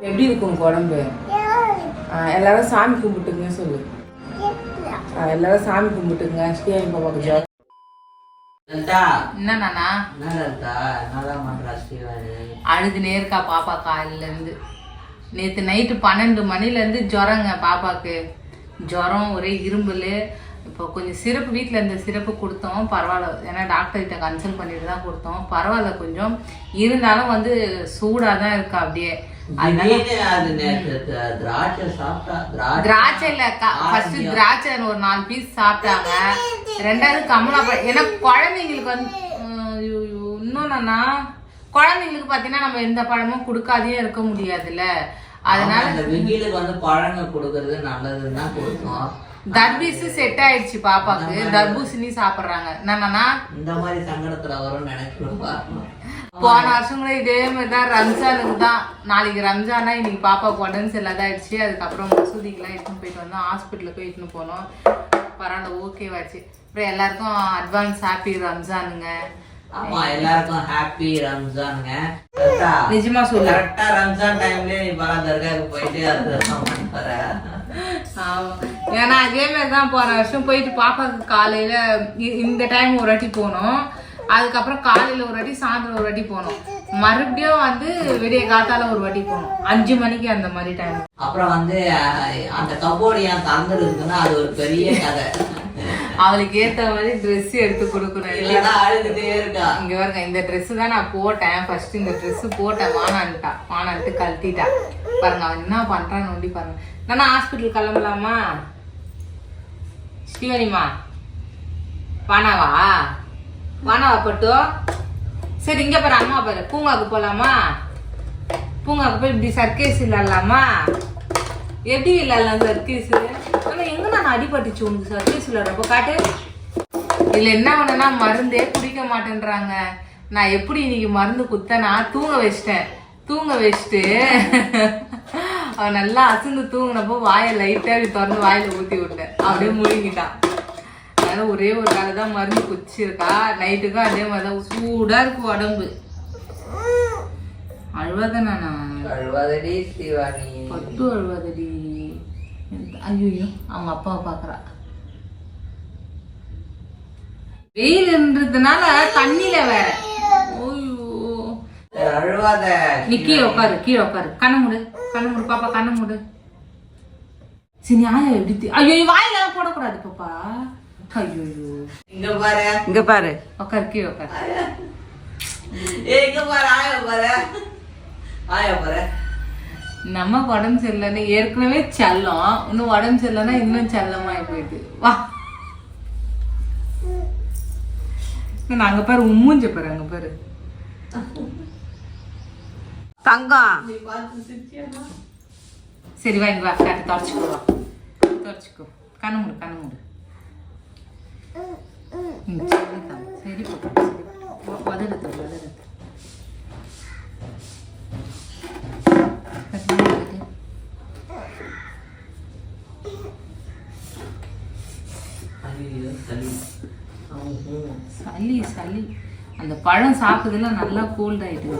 எப்படி இருக்கும் உடம்பு? எல்லாரும் சாமி கும்பிட்டுங்க சொல்லு. எல்லாரும் சாமி கும்பிட்டுங்க. ஸ்ரீஹரி பாப்பாக்கு ஜோரம். அழுதுனே இருக்கா பாப்பா காலையில இருந்து. நேற்று நைட்டு 12 மணிலேருந்து ஜுரங்க பாப்பாக்கு. ஜுரம், ஒரே இரும்பல். இப்போ கொஞ்சம் சிறப்பு வீட்டில் இருந்த சிறப்பு கொடுத்தோம், பரவாயில்ல. ஏன்னா டாக்டர்கிட்ட கன்சல்ட் பண்ணிட்டு தான் கொடுத்தோம், பரவாயில்ல கொஞ்சம். இருந்தாலும் வந்து சூடாக தான் இருக்கா அப்படியே. திராட்சை இல்ல, ஃபர்ஸ்ட் திராட்சை ஒரு 4 பீஸ் சாப்பிட்டாங்க. ரெண்டாவது கமலா பழம். ஏன்னா குழந்தைங்களுக்கு வந்து இன்னொன்னா குழந்தைங்களுக்கு பாத்தீங்கன்னா நம்ம எந்த பழமும் கொடுக்காதே இருக்க முடியாதுல்ல. அதனால வெயிலுக்கு வந்து பழங்கள் கொடுக்கறது நல்லதுன்னா கொடுத்தோம். தர்பூசி செட் ஆயிடுச்சு பாப்பாக்கு. தர்பூசணி சாப்பிடுறாங்க. என்னன்னா இந்த மாதிரி சங்கடத்துல வரும் நினைக்கிறோம். போன வருஷம் கூட இதே மாதிரிதான் ரம்ஜானுக்கு தான். நாளைக்கு ரம்ஜானா இன்னைக்கு பாப்பாவுக்கு உடம்பு சரியில்லாதாயிடுச்சு. அதுக்கப்புறம் மசூதிக்கெல்லாம் இட்டுன்னு போயிட்டு வந்தோம், ஹாஸ்பிட்டலுக்கு போய் இட்டுன்னு போனோம். பரவாயில்ல, ஓகேவாச்சு. அப்புறம் எல்லாருக்கும் அட்வான்ஸ் ஹாப்பி ரம்ஜானுங்க. ஆமா, எல்லாருக்கும் ஹாப்பி ரம்ஜானுங்க. நிஜமா சொல்லு, கரெக்டா ரம்ஜான் டைம்லயே நீ பல தர்காவுக்கு போயிட்டு ஏன்னா அதே மாதிரிதான் போன வருஷம் போயிட்டு பாப்பாவுக்கு காலையில இந்த டைம் ஒரு வாட்டி போனோம். அதுக்கப்புறம் காலையில ஒரு வாட்டி, சாயந்தரம் ஒரு வாட்டி போனோம். மறுபடியும் வந்து விடிய காத்தால ஒரு வாட்டி போனோம், 5 மணிக்கு அந்த மாதிரி டைம். அப்புறம் வந்து அந்த கபோர்டு ஏன் திறந்து இருக்குன்னா அது ஒரு பெரிய கதை. அவளுக்கு ஏத்த மாதிரி ட்ரெஸ் எடுத்து கொடுக்கணும். அழுதுட்டே இருக்கா. இங்க பாருங்க, இந்த ட்ரெஸ் தான் நான் போட்டேன். ஃபர்ஸ்ட் இந்த ட்ரெஸ் போட்டேன், வானான்ட்டு கழட்டிட்டா. பாருங்க அவன் என்ன பண்றான்னு ஒண்டி பாருங்க. நான் ஹாஸ்பிட்டல் கிளம்பலாமா ஸ்ரீவனிமா? வானாவா பட்டு? சரி, இங்க பாரு அம்மா பாரு, பூங்காவுக்கு போலாமா? பூங்காவுக்கு போய் இப்படி சர்க்கேஸ் விளையாடலாமா? எப்படி விளையாடலாம் சர்க்கேஸ்? ஆனா எங்க நான் அடிபட்டுச்சு உனக்கு சர்க்கேஸ் விளையாடுறப்ப? காட்டு. இதுல என்ன பண்ணனா, மருந்தே குடிக்க மாட்டேன்றாங்க. நான் எப்படி இன்னைக்கு மருந்து குத்தனா, தூங்க வச்சுட்டு அவன் நல்லா அசந்து தூங்கினப்போ வாயை லைட்டா திறந்து வாயில ஊத்தி விட்டேன். அப்படியே முழுங்கிட்டான். அதனால ஒரே ஒரு வேலை தான் மருந்து குச்சிருக்கா. நைட்டுக்கும் அதே மாதிரிதான் சூடா இருக்கு உடம்பு. அழுவாதானா? அழுவாதடி சிவானி, பட்டு அழுவாதடி. ஐயோ, அவங்க அப்பாவை பாக்குறா. வெயில்ன்றதுனால தண்ணியில வேற. அழுவாத. நீ கீழே உட்காரு. கண்ண மூடு பாப்பா, கண்ண மூடு. சரி, ஆயா எப்படி? ஐயோ, வாயில போடக்கூடாது பாப்பா. ஐயோ, இங்க பாரு. உட்காரு, கீழே உட்காரு. நம்ம உடம்பு சரியில்லைன்னு ஏற்கனவே செல்லம், இன்னும் உடம்பு சரியில்லைன்னா இன்னும் செல்லமாயி போயிட்டு. வா, அங்க பாரு, உம்மூஞ்ச பாரு, அங்க பாரு தங்கம். சரி, வா, இங்க வா, காட்டு தொடச்சுக்கோ. கண்ணு மூடு. சரி போட்டு வதடுத்து. சளி அந்த பழம் சாப்பிட்டதுல நல்லா கோல்ட் ஆயிட்டு.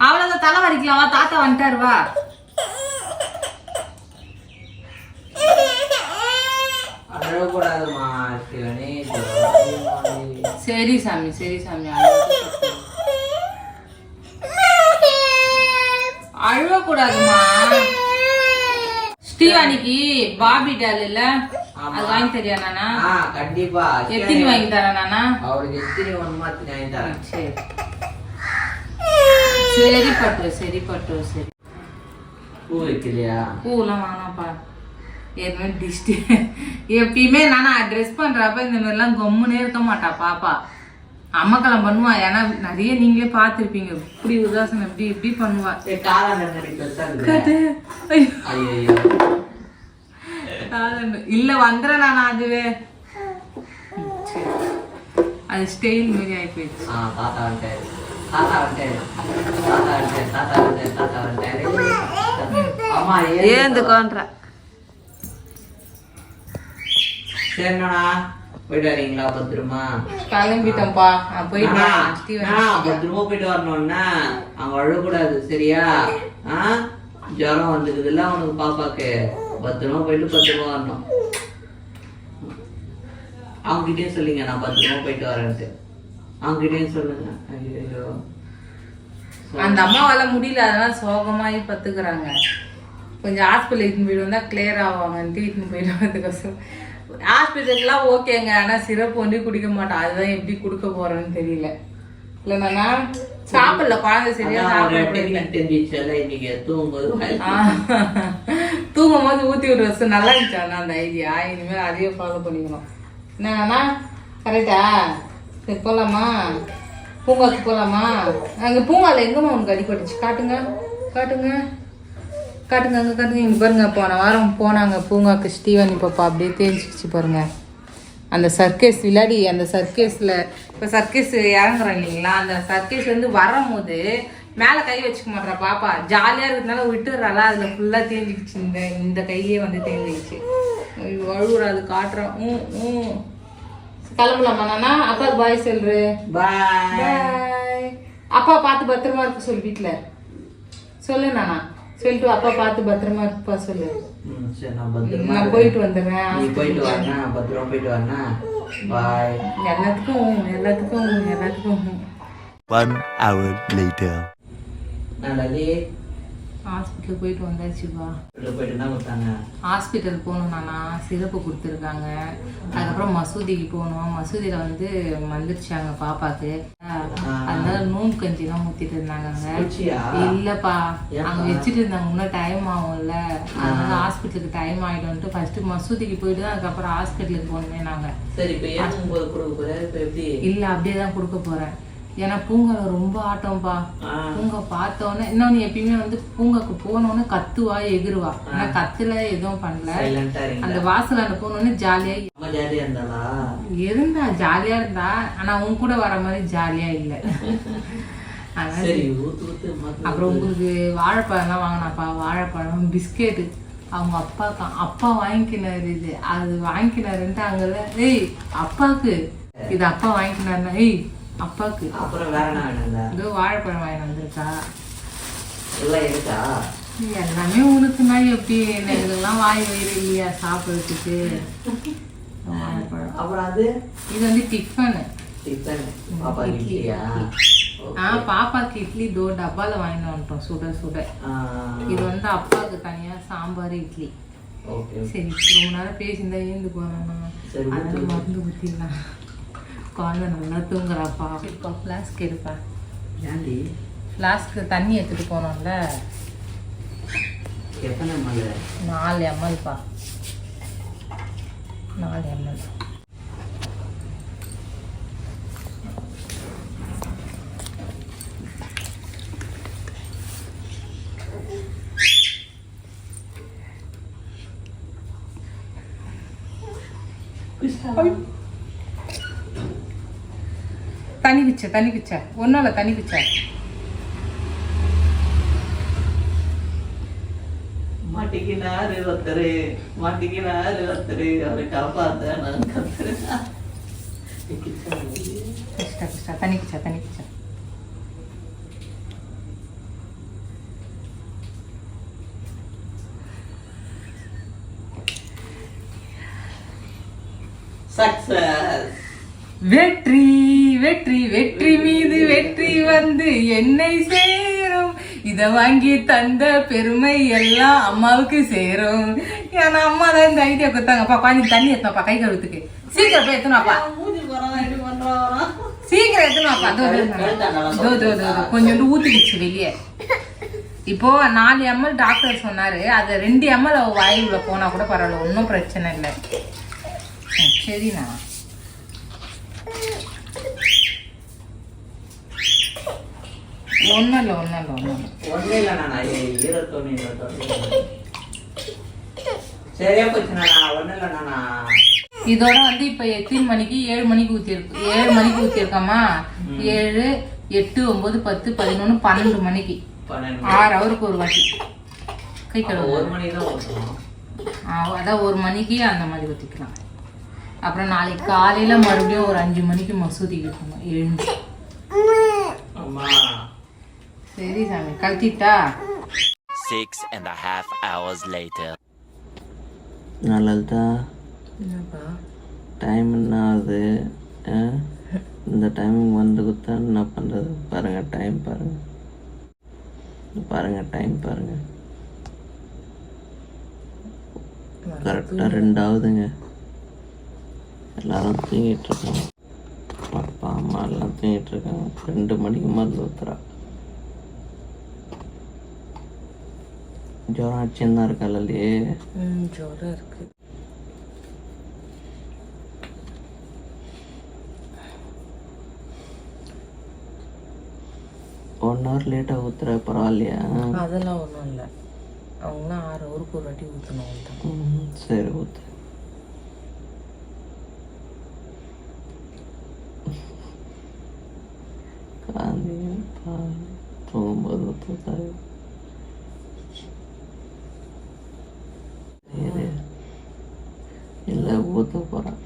அவ்வளவுதான், தலை வரைக்கலாம். வா, தாத்தா வந்துட்டாரு, வா. சரி சாமி. அழுவக்கூடாதுமா. ஸ்ரீவாணிக்கு பாபி டால் இல்ல, அது வாங்கி தரியா நானா? கண்டிப்பா. எத்தனை வாங்கி தரேன் நானா? அவருக்கு எத்தனை ஒண்ணு மாத்தி வாங்கி தரேன். சரி பட்டு. பூ வைக்கலையா? பூலாம் வாங்கப்பா. ஏற்கனவே டிஸ்டி எப்பயுமே நானா ட்ரெஸ் பண்றப்ப இந்த மாதிரிலாம் கம்முன்னே இருக்க மாட்டா பாப்பா. அம்மக்கெல்லாம் பண்ணுவா. ஏன்னா நிறைய நீங்களே பார்த்துருப்பீங்க, இப்படி உதாசனம் இப்படி பண்ணுவா. இல்ல வந்துடுறேன் நான். அதுவே அது ஸ்டைல் மாரி ஆகி போயிடுச்சு. ஏந்துக்கோன்ற. சரிண்ணா, போயிட்டு வரீங்களா பத்திரமா? கிளம்பிட்டோம்ப்பா. போயிட்டு பத்திரமா போயிட்டு வரணும்னா அங்க அழக்கூடாது சரியா? ஜுரம் வந்துக்குதுல்ல அவனுக்கு பாப்பாக்கு. பத்திரமா போயிட்டு பத்திரமா வரணும். அவங்ககிட்டயும் சொல்லுங்க நான் பத்திரமா போயிட்டு வரேன்ட்டு. அவங்ககிட்டயும் சொல்லுங்க. ஐயோ அந்த அம்மாவால முடியல, அதனால சோகமாயி பத்துக்கிறாங்க. கொஞ்சம் ஹாஸ்பிட்டல் இட்டுன்னு போயிட்டு வந்தா கிளியர் ஆவாங்கன்ட்டு இட்டுன்னு போயிட்டு வரதுக்கோசரம். ஹாஸ்பிட்டல்லாம் ஓகேங்க, ஆனா சிரப்பு ஒண்டி குடிக்க மாட்டான். அதுதான் எப்படி கொடுக்க போறேன்னு தெரியல. இல்லைன்னா சாப்பிடல, குழந்தை சரியா இன்னைக்கு தூங்கும் போது ஊத்தி விடுறது நல்லா இருந்துச்சு. அந்த ஐடியா இனிமேல் அதையே ஃபாலோ பண்ணிக்கணும். என்னன்னா கரெக்டா? சரி போலாமா? பூங்காக்கு போலாமா? அங்கே பூங்காவில் எங்கம்மா உனக்கு அடிபட்டுச்சு? காட்டுங்க காட்டுங்க காட்டுங்க, அங்கே காட்டுங்க. இங்கே பாருங்க, போன வாரம் போனாங்க பூங்காக்கு ஸ்டீவன் பாப்பா. அப்படியே தேஞ்சிக்கிச்சு பாருங்க. அந்த சர்க்கஸ் விளையாடி, அந்த சர்க்கஸில் இப்போ சர்க்கஸ் இறங்குறோம் இல்லைங்களா, அந்த சர்க்கஸ் வந்து வரும்போது மேலே கை வச்சுக்க மாட்டேறா பாப்பா. ஜாலியாக இருக்கிறதுனால விட்டுறாளா, அதில் ஃபுல்லாக தேஞ்சிக்கிச்சு. இந்த கையே வந்து தேஞ்சிக்கிச்சு. வழுவுறாது காட்டுறோம். கிளம்பலாமா நானா? அப்பாவுக்கு பாய் சொல்று. பாய். அப்பா பார்த்து பத்திரமா இருக்க சொல்லு. வீட்டில் சொல்லு நானா, சொல்லிட்டு அப்பா பார்த்து பத்திரமா இருப்பா சொல்லு. நான் போயிட்டு வந்துடுறேன். எல்லாத்துக்கும் எல்லாத்துக்கும் எல்லாத்துக்கும். 1 hour later. ஹாஸ்பிட்டல் போயிட்டு வந்தாச்சுப்பா. ஹாஸ்பிட்டல் போகணும் நானா, சிறப்பு கொடுத்துருக்காங்க. அதுக்கப்புறம் மசூதிக்கு போகணும். மசூதியில் வந்து வந்துருச்சாங்க பாப்பாக்கு. அதனால நோம்பு கஞ்சிலாம் ஊற்றிட்டு இருந்தாங்க. இல்லைப்பா, அங்கே வச்சுட்டு இருந்தாங்க. இன்னும் டைம் ஆகும்ல, அதனால ஹாஸ்பிட்டலுக்கு டைம் ஆகிடும்ட்டு ஃபர்ஸ்ட் மசூதிக்கு போயிட்டு தான் அதுக்கப்புறம் ஹாஸ்பிட்டலுக்கு போகணுமே நாங்கள். இல்லை அப்படியே தான் கொடுக்க போகிறேன். ஏன்னா பூங்காவை ரொம்ப ஆட்டம்ப்பா. பூங்கா பார்த்தோன்னே இன்னொன்னு எப்பயுமே வந்து பூங்காக்கு போனோன்னு கத்துவா எகிருவா. ஆனா கத்துல எதுவும் பண்ணல. அந்த வாசலாண்ட போனோன்னு ஜாலியா இருந்தா, ஜாலியா இருந்தா. ஆனா உன் கூட வர மாதிரி ஜாலியா இல்ல. அப்புறம் உங்களுக்கு வாழைப்பழம்லாம் வாங்கினாப்பா. வாழைப்பழம் பிஸ்கெட்டு அவங்க அப்பா வாங்கிக்கினாரு. இது அது வாங்கிக்கினாருன்ட்டு அங்கெல்லாம் ஏய் அப்பாவுக்கு இது அப்பா வாங்கிக்கினாருன்னா ஏய் அப்பாவுக்கு. அப்புறம் வேற என்ன வேணும்ல? இதோ வாழைப்பழம் வாங்கி வந்திருக்கா. எல்லாம் இருக்கா? எல்லாமே உனக்குன்னா எப்படி? இதெல்லாம் வாய் வயிறு இல்லையா சாப்பிட்றதுக்கு? வாழைப்பழம். அப்புறம் அது இது வந்து டிஃபனு. பாப்பா இட்லியா? பாப்பாக்கு இட்லி தோ டப்பால வாங்கிட்டு வந்துட்டோம் சுட சுட. இது வந்து அப்பாவுக்கு தனியா சாம்பார் இட்லி. சரி ரொம்ப நேரம் பேசியிருந்தா ஏந்து போறேன். அதனால மருந்து ஊற்றிடலாம். குழந்தை நல்லா தூங்குறாப்பா. இப்போ ஃப்ளாஸ்க் எடுப்பா. ஃப்ளாஸ்க்கு தண்ணி எடுத்துட்டு போனோம்ல. 4 mlப்பா. 4 ml. தண்ணி பிச்ச ஒன்னால தண்ணி பிச்ச. மாட்டிக்கினாரு ஒருத்தரு அவரை காப்பாத்த நான் கத்துறேன். தண்ணி பிச்ச. சக்சஸ். வெற்றி வெற்றி வெற்றி மீது வெற்றி வந்து என்னை சேரும். இத வாங்கி தந்த பெருமை எல்லாம் அம்மாவுக்கு சேரும். ஏன்னா அம்மா தான் இந்த ஐடியா கொடுத்தாங்கப்பா. குழந்தை தண்ணி எத்தனப்பா கை கழுவுத்துக்கு. சீக்கிரம் போய் எத்தனாப்பா, சீக்கிரம் எத்தனாப்பா. கொஞ்சோண்டு ஊத்திக்கிச்சு வெளியே. இப்போ 4 ml டாக்டர் சொன்னாரு. அது 2 ml வாயுல போனா கூட பரவாயில்ல, ஒன்றும் பிரச்சனை இல்லை. சரிண்ணா. ஒன்றும் இல்லை நானா சரியா போச்சுண்ணா. ஒன்றும் இல்லை நானா. இதோட வந்து இப்ப எத்தனை மணிக்கு? 7 மணிக்கு ஊத்திருக்கு. 7 மணிக்கு ஊத்திருக்கோமா? 7, 8, 9, 10, 11, 12 மணிக்கு 6 ஹவருக்கு ஒரு வாட்டி கை கழுவு. 1 மணிக்கு தான் ஊற்றணும். அதான் 1 மணிக்கு அந்த மாதிரி ஊற்றிக்கலாம். அப்புறம் நாளைக்கு காலையில மறுபடியும் ஒரு 5 மணிக்கு மசூதிக்கு போகணும் எழுந்து. அம்மா சரி சாமி கழட்டிட்டா. 6.5 hours later. நல்லதா என்னப்பா டைம் என்ன ஆகுது? இந்த டைமிங் வந்து கொடுத்தா என்ன பண்ணுறது? பாருங்கள் டைம் பாருங்கள், டைம் பாருங்கள், கரெக்டாக 2 ஆகுதுங்க. எல்லாரும் தூங்கிட்டு இருக்காங்க, அப்பா அம்மா எல்லாம் தூங்கிட்டு இருக்காங்க. 2 மணிக்கு மருந்து ஊத்துறா. ஜுரம் அடிச்சுன்னு தான் இருக்கா இல்லையே? ஜுரம் இருக்கு. 1 hour லேட்டாக ஊத்துற பரவாயில்லையா? அதெல்லாம் ஒன்றும் இல்லை, அவங்களாம் 6 ஹவருக்கு ஒரு வாட்டி ஊற்றணும். சரி ஊத்து. காந்தி தூங்கும்போது ஊற்றுத்தாரு. இல்லை ஊற்ற போகிறான்.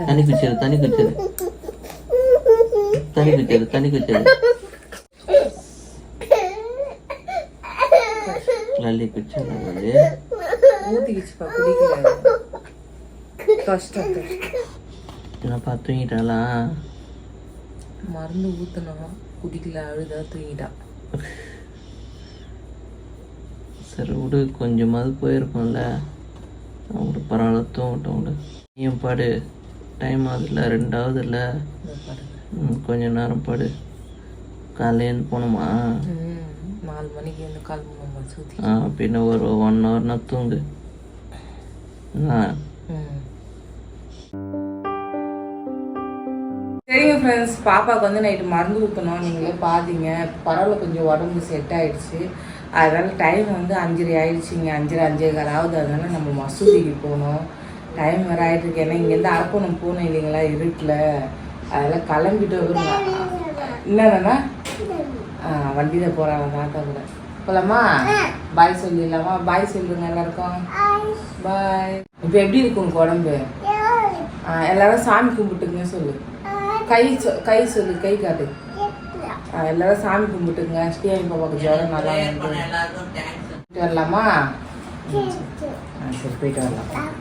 தண்ணி குச்சிரு, தண்ணி குச்சிரு, தண்ணி குச்சிரு, தண்ணி குச்சிரு. லல்லி குச்சிரு, லல்லி ஊற்றிக்கிச்சுப்பா, குடிக்கல. கஷ்டம். என்னப்பா தூங்கிட்டாளா? மருந்து ஊற்றணும், குடிக்கல, அழுதா தூங்கிட்டா. சரி விடு, கொஞ்சமாவது போயிருக்கோம்ல, அவங்களுக்கு பரவாயில்ல, தூங்கட்டும் விடு. நீயும் பாடு, டைம் ஆகுதுல்ல, 2 ஆகுதுல்ல, கொஞ்ச நேரம் பாடு. காலையிலேருந்து போகணுமா? 4 மணிக்கு வந்து கிளம்பணுமா சுற்றி? பின்ன ஒரு 1 ஹவர்னா தூங்கு. சரிங்க ஃப்ரெண்ட்ஸ், பாப்பாவுக்கு வந்து நைட்டு மருந்து ஊற்றணும், நீங்களே பார்த்தீங்க. பரவாயில்ல, கொஞ்சம் உடம்பு செட் ஆகிடுச்சு. அதனால் டைம் வந்து 5:30 ஆகிடுச்சிங்க, 5:30 5:15 ஆகுது. அதனால் நம்ம மசூதிக்கு போகணும். டைம் வேறு ஆகிட்டுருக்கு, ஏன்னா இங்கேருந்து அரப்பணம் போகணும் இல்லைங்களா இருட்டில். அதெல்லாம் கிளம்பிட்டு வருங்க. என்னன்னா வண்டியில் போகிறாங்க தாத்தா கூட. போகலாமா? பாய் சொல்லிடலாமா? பாய் சொல்லுங்க எல்லாருக்கும். பாய். இப்போ எப்படி இருக்கு உனக்கு உடம்பு? எல்லாரும் சாமி கும்பிட்டுங்க சொல்லு. கை சொல்லு, கை காட்டு. எல்லாரும் சாமி கும்பிட்டுங்க. ஸ்ரீஹரி பாப்பாவுக்கு ஜுரம் நல்லா வந்து வரலாமா? சரி போயிட்டு வரலாம்.